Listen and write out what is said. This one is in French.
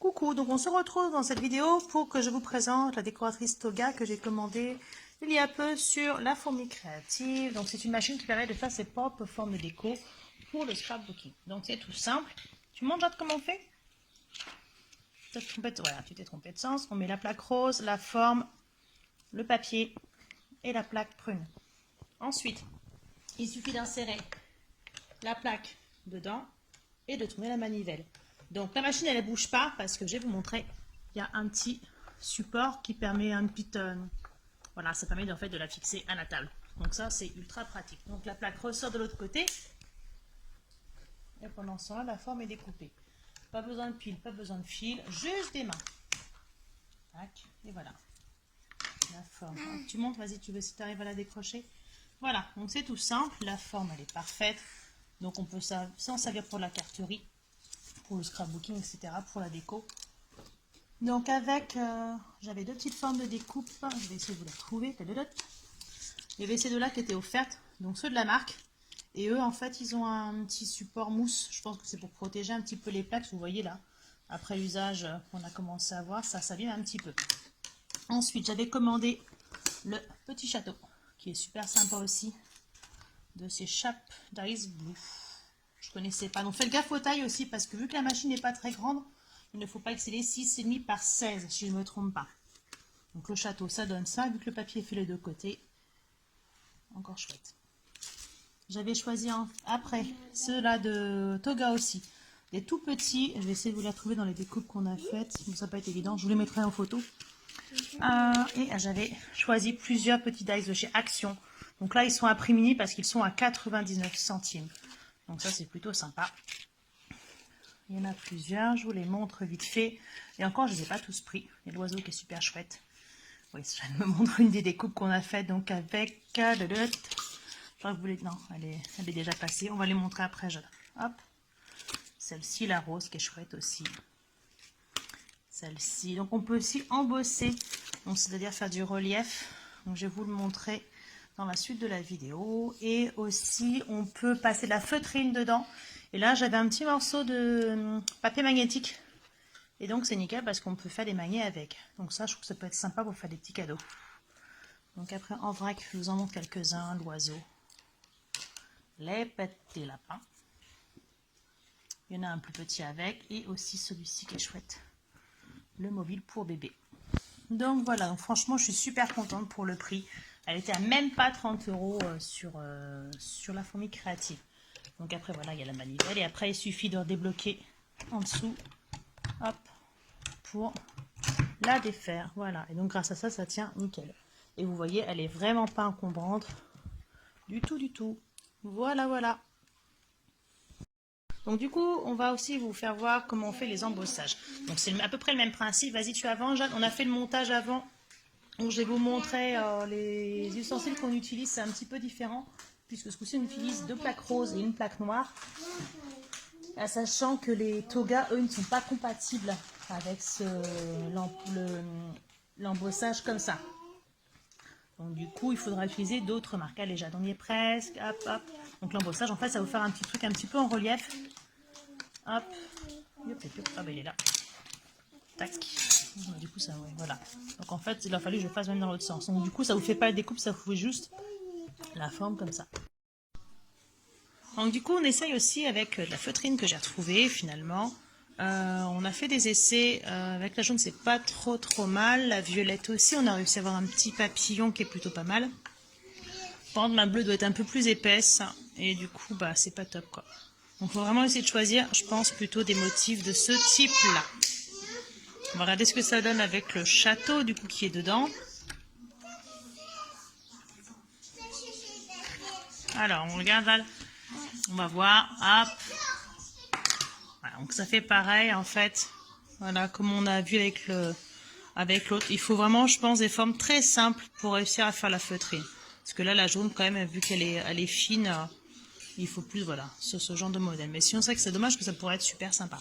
Coucou, donc on se retrouve dans cette vidéo pour que je vous présente la décoratrice Toga que j'ai commandée il y a peu sur La Fourmi Créative. Donc c'est une machine qui permet de faire ses propres formes de déco pour le scrapbooking. Donc c'est tout simple. Tu montres Jade comment on fait? Voilà, tu t'es trompé de sens. On met la plaque rose, la forme, le papier et la plaque prune. Ensuite, il suffit d'insérer la plaque dedans et de tourner la manivelle. Donc la machine elle ne bouge pas parce que je vais vous montrer, il y a un petit support qui permet un petit voilà, ça permet en fait de la fixer à la table. Donc ça c'est ultra pratique. Donc la plaque ressort de l'autre côté et pendant ce temps la forme est découpée. Pas besoin de pile, pas besoin de fil, juste des mains. Tac, et voilà. La forme. Alors, tu montes, vas-y, tu veux si tu arrives à la décrocher. Voilà, donc c'est tout simple, la forme elle est parfaite. Donc on peut s'en servir pour la carterie, pour le scrapbooking, etc., pour la déco. Donc avec, j'avais deux petites formes de découpe, je vais essayer de vous les retrouver. Il y avait ces deux-là qui étaient offertes, donc ceux de la marque. Et eux, en fait, ils ont un petit support mousse. Je pense que c'est pour protéger un petit peu les plaques. Vous voyez là, après l'usage qu'on a commencé à voir, ça s'abîme un petit peu. Ensuite, j'avais commandé le petit château, qui est super sympa aussi, de ces Shop Dice Blue. Je connaissais pas. Donc faites gaffe aux tailles aussi, parce que vu que la machine n'est pas très grande, il ne faut pas excéder 6,5 par 16, si je ne me trompe pas. Donc le château, ça donne ça, vu que le papier est fait les deux côtés. Encore chouette. J'avais choisi après ceux-là de Toga aussi. Des tout petits. Je vais essayer de vous les retrouver dans les découpes qu'on a faites. Bon, ça va pas être évident. Je vous les mettrai en photo. Et j'avais choisi plusieurs petits dice de chez Action. Donc là, ils sont à prix mini parce qu'ils sont à 99 centimes. Donc ça, c'est plutôt sympa. Il y en a plusieurs. Je vous les montre vite fait. Et encore, je ne les ai pas tous pris. Il y a l'oiseau qui est super chouette. Oui, je me montre une des découpes qu'on a faites. Donc avec... Je crois que vous les... Non, elle est déjà passée. On va les montrer après. Hop. Celle-ci, la rose, qui est chouette aussi. Celle-ci. Donc, on peut aussi embosser. Donc, c'est-à-dire faire du relief. Donc, je vais vous le montrer dans la suite de la vidéo. Et aussi, on peut passer de la feutrine dedans. Et là, j'avais un petit morceau de papier magnétique. Et donc, c'est nickel parce qu'on peut faire des magnets avec. Donc, ça, je trouve que ça peut être sympa pour faire des petits cadeaux. Donc, après, en vrac, je vous en montre quelques-uns. L'oiseau. Les petits lapins. Il y en a un plus petit avec. Et aussi celui-ci qui est chouette. Le mobile pour bébé. Donc voilà, donc franchement, je suis super contente pour le prix. Elle était à même pas 30 € sur La Fourmi Créative. Donc après, voilà, il y a la manivelle. Et après, il suffit de débloquer en dessous. Hop. Pour la défaire. Voilà. Et donc grâce à ça, ça tient nickel. Et vous voyez, elle est vraiment pas encombrante. Du tout, du tout. Voilà, voilà. Donc du coup, on va aussi vous faire voir comment on fait les embossages. Donc c'est à peu près le même principe. Vas-y, tu avances, Jade. On a fait le montage avant. Donc je vais vous montrer les ustensiles qu'on utilise. C'est un petit peu différent. Puisque ce coup-ci, on utilise deux plaques roses et une plaque noire. Sachant que les Toga, eux, ne sont pas compatibles avec l'embossage comme ça. Donc du coup, il faudra utiliser d'autres marques. Allez, Jade, on y est presque. Hop, hop. Donc l'embossage, en fait, ça va vous faire un petit truc un petit peu en relief. Hop. Ah ben il est là. Tac. Du coup, ça, ouais, voilà. Donc en fait, il a fallu que je fasse même dans l'autre sens. Donc du coup, ça vous fait pas la découpe, ça vous fait juste la forme comme ça. Donc du coup, on essaye aussi avec la feutrine que j'ai retrouvée finalement. On a fait des essais avec la jaune, c'est pas trop mal. La violette aussi, on a réussi à avoir un petit papillon qui est plutôt pas mal. Par contre, ma bleue doit être un peu plus épaisse et du coup, bah, c'est pas top quoi. Donc, il faut vraiment essayer de choisir, je pense, plutôt des motifs de ce type-là. On va regarder ce que ça donne avec le château du coup qui est dedans. Alors, on regarde là. On va voir. Hop. Voilà, donc ça fait pareil en fait. Voilà, comme on a vu avec l'autre. Il faut vraiment, je pense, des formes très simples pour réussir à faire la feutrine. Parce que là, la jaune, quand même, vu qu'elle est fine, il faut plus, voilà, ce genre de modèle. Mais sinon, c'est vrai que c'est dommage que ça pourrait être super sympa.